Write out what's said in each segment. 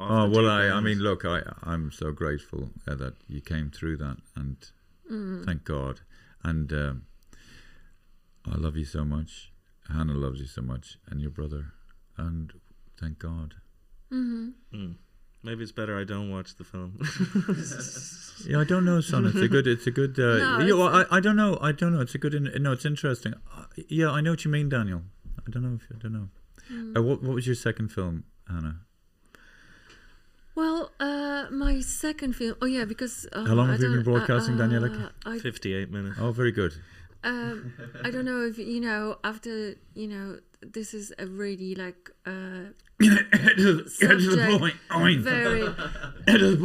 Oh well, I mean, look, I'm so grateful that you came through that, and thank God, and I love you so much. Hannah loves you so much, and your brother, and thank God. Maybe it's better I don't watch the film. Yeah, I don't know, son. It's a good. No, I don't know. It's a good. No, it's interesting. Yeah, I know what you mean, Daniel. I don't know. What was your second film, Hannah? Well, my second film. Oh yeah, because how long have you been broadcasting, Daniela? 58 minutes. Oh, very good. I don't know if after this is a really like subject,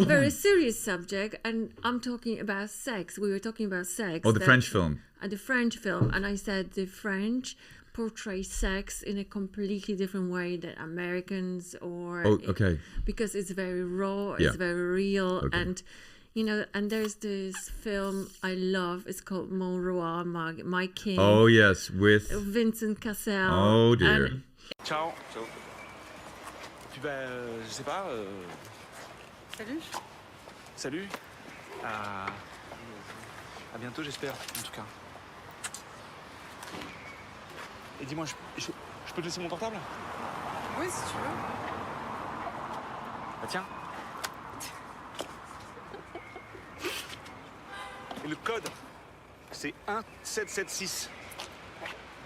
very serious subject, and I'm talking about sex. We were talking about sex. Oh, the French film. The French film, and I said the French portray sex in a completely different way than Americans because it's very raw, it's very real, and and there's this film I love. It's called Mon Roi, My King. Oh yes, with Vincent Cassel. Oh dear. Ciao. Puis je sais pas. Salut. À bientôt, j'espère, en tout cas. Et dis-moi, je peux te laisser mon portable? Oui, si tu veux. Bah tiens. Et le code, c'est 1776.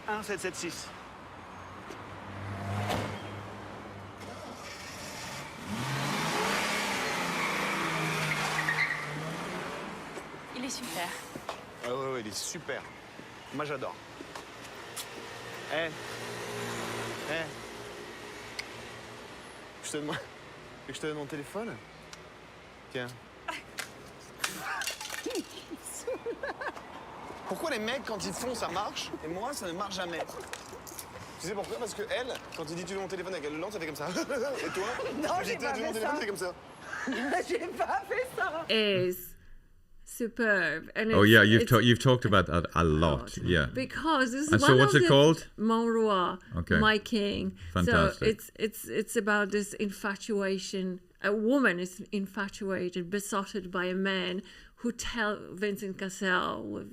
1776. Il est super. Ah ouais, il est super. Moi, j'adore. Je te donne mon téléphone? Tiens. Pourquoi les mecs, quand ils font, ça marche, et moi, ça ne marche jamais? Tu sais pourquoi? Parce que elle, quand il dit tu veux mon téléphone avec elle le lance, ça fait comme ça. Et toi? Non, j'ai pas fait ça. C'est comme ça. J'ai pas fait ça. Is superb. And you've talked about that a lot. Yeah. Because this is and so what's it called? Mon Roi, My King. Fantastic. So it's about this infatuation. A woman is infatuated, besotted by a man who Vincent Cassel,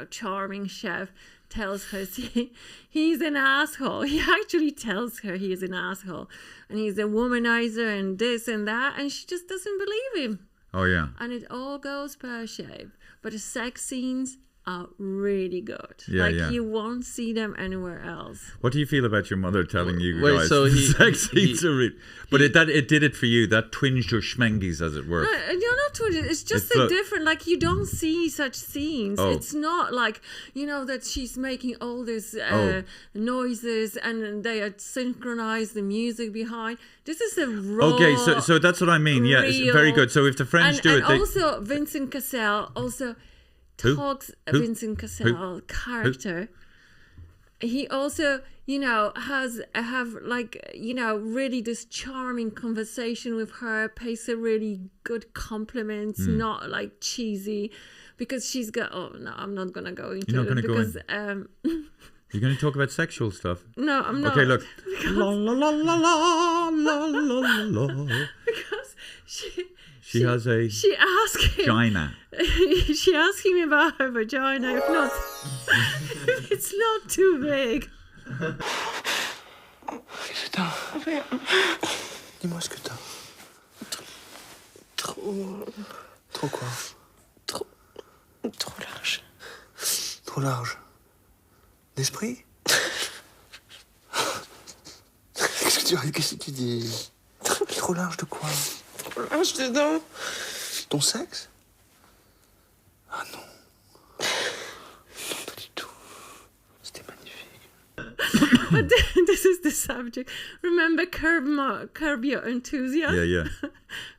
charming chef, tells her he's an asshole. He actually tells her he is an asshole, and he's a womanizer and this and that, and she just doesn't believe him. Oh yeah. And it all goes pear-shaped. But the sex scenes are really good. Yeah, you won't see them anywhere else. What do you feel about your mother telling you guys sex scenes are real? But it did it for you. That twinged your schmengies, as it were. No, you're not twinged. It's just different. You don't see such scenes. Oh. It's not like that she's making all these noises and they are synchronized the music behind. This is a raw. Okay, so that's what I mean. Yeah, it's very good. So if the French do it, also Vincent Cassel also. Talks Vincent Cassel character. He also, have really this charming conversation with her, pays her really good compliments, not like cheesy, because she's got. Oh no, I'm not gonna go into You're not it gonna because go You're going to talk about sexual stuff? No, I'm not. Okay, look. La la la la la la la la. Because she has a vagina. She asked him about her vagina. If it's not too big. Qu'est-ce que t'as? Rien. Dis-moi ce que t'as. Trop. Trop quoi? Trop large. Trop large. D'esprit? Qu'est-ce que tu dis? Trop large de quoi? Trop large dedans. Ton sexe? Ah non. Non, pas du tout. C'était magnifique. But this is the subject. Remember Curb Your Enthusiasm? Yeah.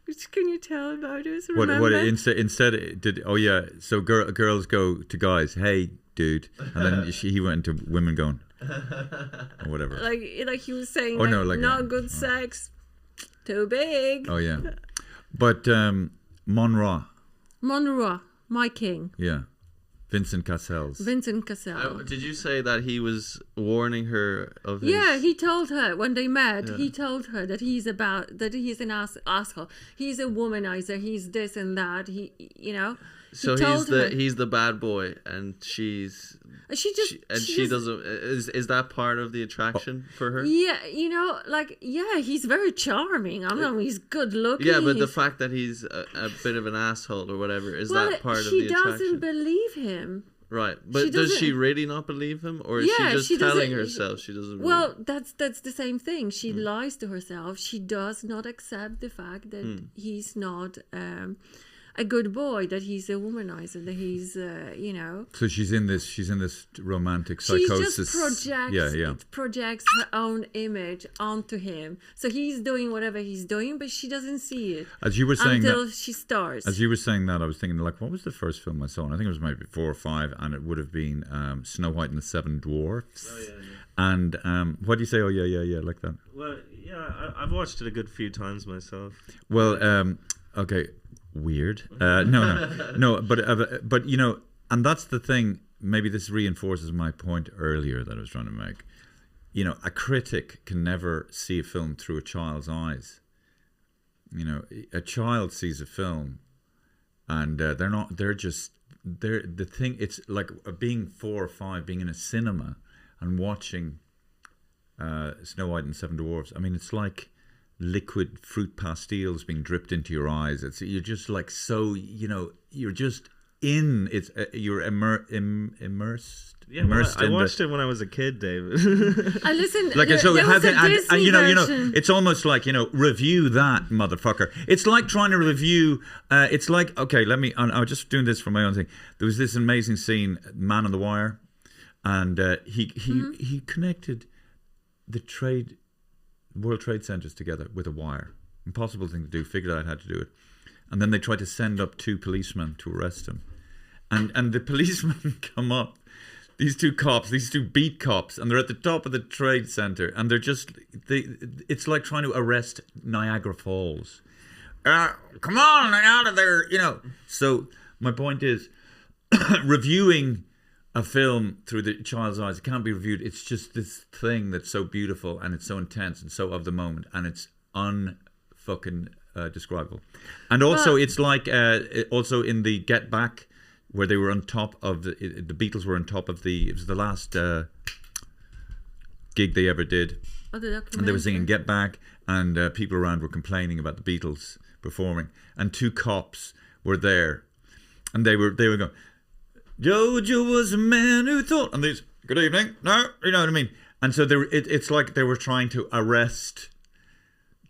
Which can you tell about this? Remember? What instead did? Oh yeah. So girls go to guys. Hey, dude, and then he went to women going, or whatever. Like he was saying. Not good sex. Too big. Oh yeah. But Mon Roi, My King. Yeah. Vincent Cassel's. Vincent Cassel. Did you say that he was warning her of his... Yeah, he told her when they met. Yeah. He told her that he's an asshole. He's a womanizer. He's this and that. He So he's the bad boy, and she doesn't. Is that part of the attraction for her? Yeah, he's very charming. I know he's good looking. Yeah, but the fact that he's a bit of an asshole or whatever, is that part of the attraction? She doesn't believe him. Right, but does she really not believe him, or is she just telling herself she doesn't? Well, that's the same thing. She lies to herself. She does not accept the fact that he's not a good boy, that he's a womanizer, that he's So she's in this romantic psychosis. She just projects her own image onto him. So he's doing whatever he's doing, but she doesn't see it. As you were saying until she starts. As you were saying that, I was thinking, like, what was the first film I saw? And I think it was maybe 4 or 5, and it would have been Snow White and the Seven Dwarfs. Oh yeah. And what do you say? Oh yeah, like that. Well, yeah, I've watched it a good few times myself. Well, okay. Weird. No, but and that's the thing. Maybe this reinforces my point earlier that I was trying to make. A critic can never see a film through a child's eyes. A child sees a film, and the thing. It's like being 4 or 5, being in a cinema and watching Snow White and the Seven Dwarfs. I mean, it's like liquid fruit pastilles being dripped into your eyes. You're just like you're just in it. You're immersed. Yeah, I watched it when I was a kid, David. I listened. Like so, it has a Disney version. It's almost like review that motherfucker. It's like trying to review. It's like I was just doing this for my own thing. There was this amazing scene, Man on the Wire, and he connected the World Trade Centers together with a wire. Impossible thing to do. Figured out how to do it. And then they tried to send up 2 policemen to arrest him. And the policemen come up, these 2 cops, these 2 beat cops, and they're at the top of the trade center, and they're just it's like trying to arrest Niagara Falls. Come on, out of there, So my point is reviewing a film through the child's eyes, it can't be reviewed. It's just this thing that's so beautiful, and it's so intense and so of the moment, and it's unfucking describable. And also, it's like also in the Get Back, where they were on top of the Beatles were on top of it was the last gig they ever did, and they were singing Get Back, and people around were complaining about the Beatles performing, and 2 cops were there, and they were going, Jojo was a man who thought, and these, good evening, no, you know what I mean? And so it's like they were trying to arrest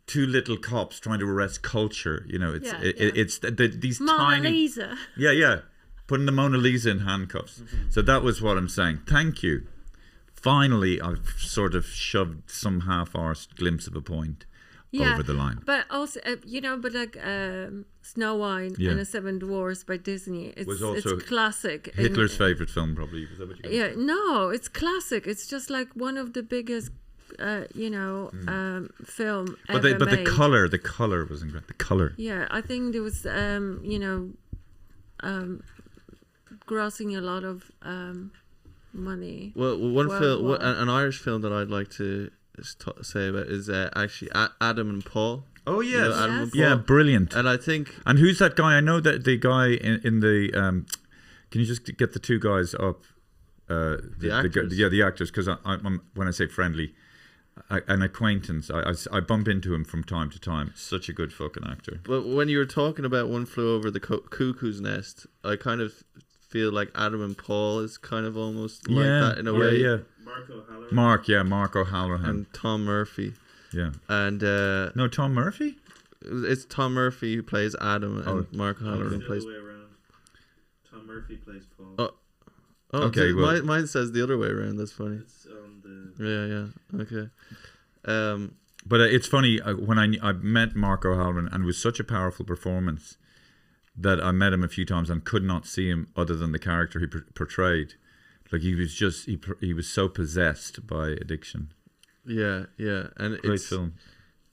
2 little cops, trying to arrest culture. It's these Mona tiny Lisa. Yeah, putting the Mona Lisa in handcuffs. Mm-hmm. So that was what I'm saying. Thank you. Finally, I've sort of shoved some half-arsed glimpse of a point over the line. But also, Snow White and the Seven Dwarfs by Disney. It's classic. Hitler's favorite film, probably. Is that what you mean? No, it's classic. It's just like one of the biggest, film ever made. But the color was incredible. The color. Yeah, I think there was, grossing a lot of money. Well, an Irish film that I'd like to say about is actually Adam and Paul. Oh yes, Adam and Paul. Yeah, brilliant. And I think, and who's that guy? I know that the guy in the. Can you just get the 2 guys up? The actors. The actors. Because I'm when I say friendly, an acquaintance. I bump into him from time to time. Such a good fucking actor. But when you were talking about One Flew Over the Cuckoo's Nest, I kind of feel like Adam and Paul is kind of almost like that in a way. Yeah. Mark O'Halloran. And Tom Murphy. Yeah. And no, Tom Murphy? It's Tom Murphy who plays Adam, and Mark O'Halloran plays. The other way around. Tom Murphy plays Paul. Oh, okay. Well, mine says the other way around. That's funny. It's on the. Yeah. Okay. But it's funny when I met Mark O'Halloran, and it was such a powerful performance that I met him a few times and could not see him other than the character he portrayed. Like he was just he was so possessed by addiction. Yeah, and great film.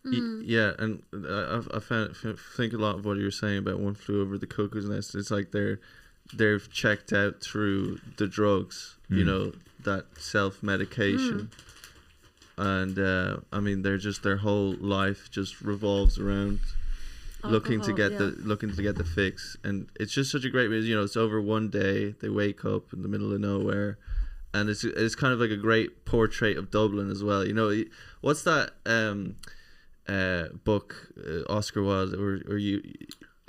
Yeah, and I think a lot of what you were saying about One Flew Over the Cuckoo's Nest. It's like they're they've checked out through the drugs, you know, that self-medication. And I mean, they're just, their whole life just revolves around looking to get the fix. And it's just such a great, you know, it's over one day. They wake up in the middle of nowhere, and it's kind of like a great portrait of Dublin as well. You know, what's that book, Oscar Wilde, or you?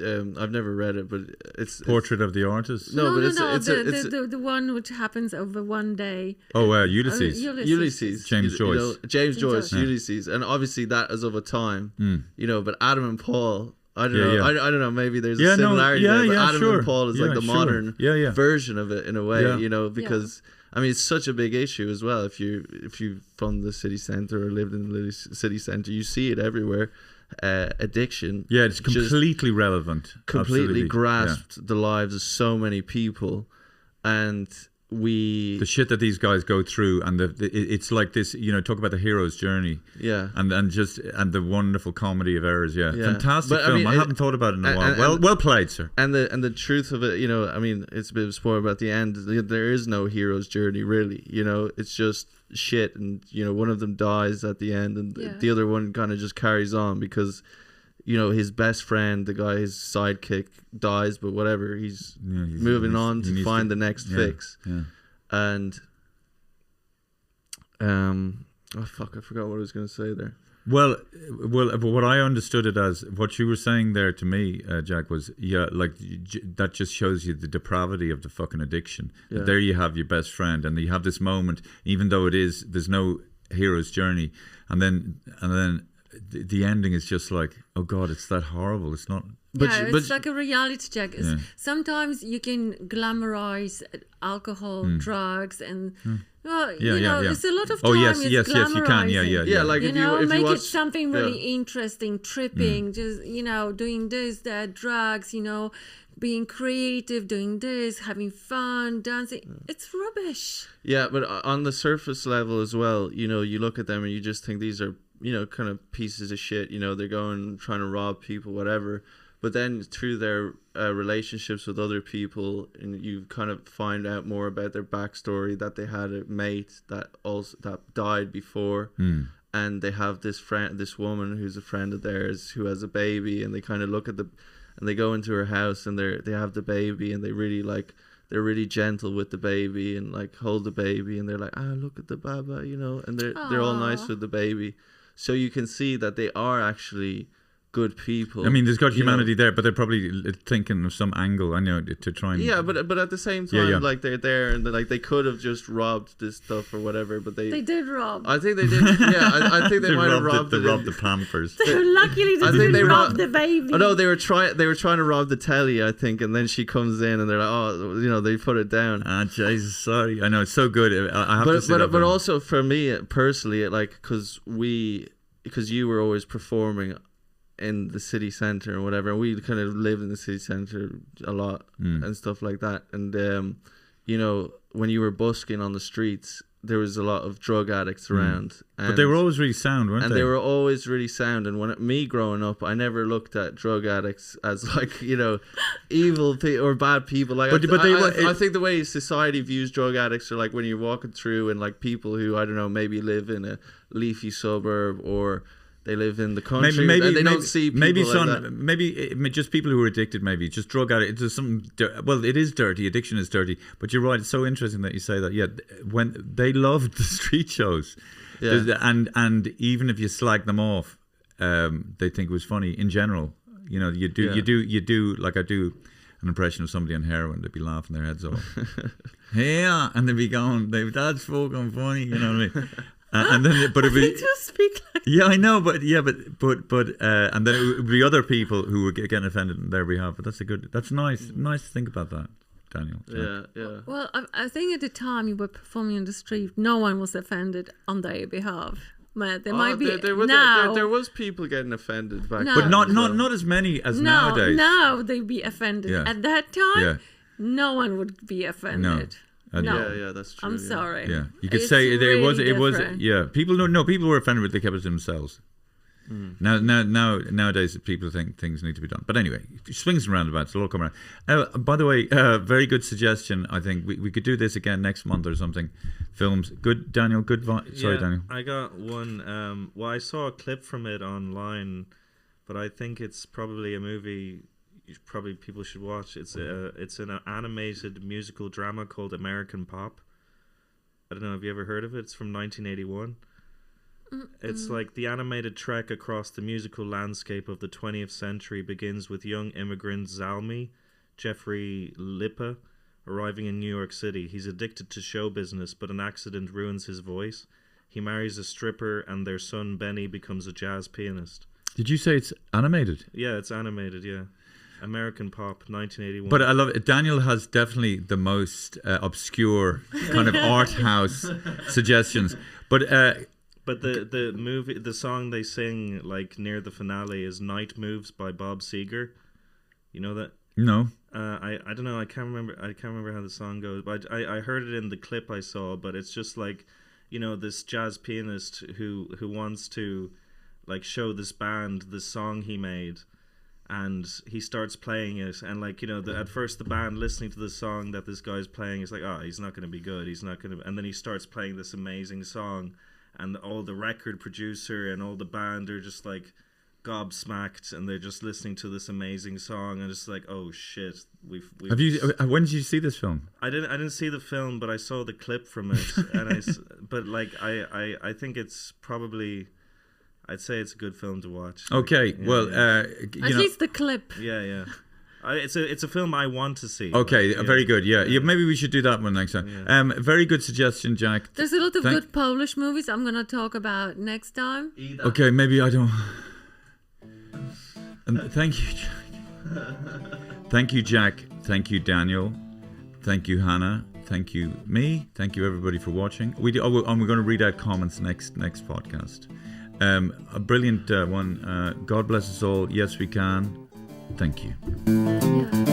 I've never read it, but it's Portrait of the Artist. No, the one which happens over one day. Oh, Ulysses. Ulysses. James Joyce. You know, James Joyce. Ulysses, and obviously that is of a time. You know, but Adam and Paul. I don't know. I don't know. Maybe there's a similarity there, but Adam and Paul is like the modern version of it in a way. You know, because I mean, it's such a big issue as well. If you from the city centre or lived in the city centre, you see it everywhere. Addiction. Yeah, it's completely relevant. Completely grasped the lives of so many people, and the shit that these guys go through, and it's like this, you know, talk about the hero's journey. Yeah, and the wonderful comedy of errors. Yeah. Fantastic film. I haven't thought about it in a while. Well played, sir. And the truth of it, you know, I mean, it's a bit of a spoiler, but at the end, there is no hero's journey really. You know, it's just shit, and you know, one of them dies at the end, and the other one kind of just carries on because, you know, his best friend, the guy, his sidekick, dies, but whatever, he's moving on to find the next fix. And oh fuck, I forgot what I was going to say there. Well, what I understood it as, what you were saying there to me, Jack, was like that just shows you the depravity of the fucking addiction. There you have your best friend, and you have this moment, even though there's no hero's journey, and then the ending is just like, oh God, it's that horrible. It's not. It's like a reality check. Sometimes you can glamorize alcohol, drugs, and there's a lot of time. Yes, you can. Yeah. Like you if know, you make watch, it something really interesting, tripping, just, you know, doing this, that, drugs, you know, being creative, doing this, having fun, dancing. It's rubbish. Yeah, but on the surface level as well, you know, you look at them and you just think these are, you know, kind of pieces of shit. You know, they're trying to rob people, whatever. But then through their relationships with other people, and you kind of find out more about their backstory, that they had a mate that died before, and they have this woman who's a friend of theirs who has a baby, and they kind of look at and they go into her house, and they have the baby, and they're really gentle with the baby, and like hold the baby, and they're like, look at the baba, you know, and they're all nice with the baby, so you can see that they are actually good people. I mean, there's got humanity there, but they're probably thinking of some angle, I know, to try and... Yeah, but at the same time, like, they're there, and they could have just robbed this stuff or whatever, but they did rob. I think they did. Yeah, I think they might have robbed it. They robbed the Pampers. Luckily, they didn't rob the baby. Oh no, they were trying to rob the telly, I think, and then she comes in, and they're like, oh, you know, they put it down. Jesus, sorry. I know, it's so good. I have to say that. But also for me personally, like, because you were always performing in the city centre and whatever, and we kind of lived in the city centre a lot and stuff like that, and you know, when you were busking on the streets, there was a lot of drug addicts around, but they were always really sound, weren't they? And they were always really sound, and me growing up, I never looked at drug addicts as like, you know, evil or bad people. Like, I think the way society views drug addicts are like when you're walking through, and like people who, I don't know, maybe live in a leafy suburb, or they live in the country, and they don't see people like that. Maybe just people who are addicted, maybe just drug addicts. There's something. Well, it is dirty. Addiction is dirty. But you're right. It's so interesting that you say that. Yeah, when they loved the street shows, and even if you slag them off, they think it was funny in general. You know, you do like I do an impression of somebody on heroin. They'd be laughing their heads off. Yeah, and they'd be going, "That's fucking funny." You know what I mean? And then, but it would just speak like I know, but and then it would be other people who were getting offended on their behalf. But that's nice to think about that, Daniel. Yeah. Well, I think at the time you were performing in the street, no one was offended on their behalf. There might be now. There was people getting offended back then, but not as many as nowadays. Now they'd be offended. Yeah. At that time, no one would be offended. No. Yeah, that's true. I'm sorry. Yeah, you could say really it was. Yeah, people were offended, but they kept it to themselves. Nowadays, people think things need to be done. But anyway, swings and roundabouts, it'll all come around. By the way, very good suggestion. I think we could do this again next month or something. Films. Good, Daniel. Good. Sorry, Daniel. I got one. Well, I saw a clip from it online, but I think it's probably a movie probably people should watch. It's an animated musical drama called American Pop. I don't know, have you ever heard of it? It's from 1981. It's like the animated trek across the musical landscape of the 20th century begins with young immigrant Zalmi, Jeffrey Lippa, arriving in New York City. He's addicted to show business, but an accident ruins his voice. He marries a stripper, and their son Benny becomes a jazz pianist. Did you say it's animated? Yeah, it's animated, yeah. American Pop, 1981. But I love it. Daniel has definitely the most obscure kind of art house suggestions. But the movie, the song they sing like near the finale is "Night Moves" by Bob Seger. You know that? No. I don't know. I can't remember how the song goes. But I heard it in the clip I saw. But it's just like, you know, this jazz pianist who wants to like show this band the song he made. And he starts playing it, and like, you know, at first the band listening to the song that this guy's playing is like, oh, he's not going to be good, he's not going to, and then he starts playing this amazing song, and all the record producer and all the band are just like gobsmacked, and they're just listening to this amazing song, and it's like, oh shit, we've Have you? When did you see this film? I didn't see the film, but I saw the clip from it, and but like I think it's probably. I'd say it's a good film to watch. Okay, yeah, well, yeah. At least the clip. Yeah. It's a film I want to see. Okay, like, very good. Yeah, maybe we should do that one next time. Yeah. Very good suggestion, Jack. There's a lot of good Polish movies I'm gonna talk about next time. Okay, maybe I don't. And thank you, Jack. Thank you, Jack. Thank you, Daniel. Thank you, Hannah. Thank you, me. Thank you, everybody, for watching. We're going to read out comments next podcast. A brilliant one. God bless us all. Yes, we can. Thank you. Yeah.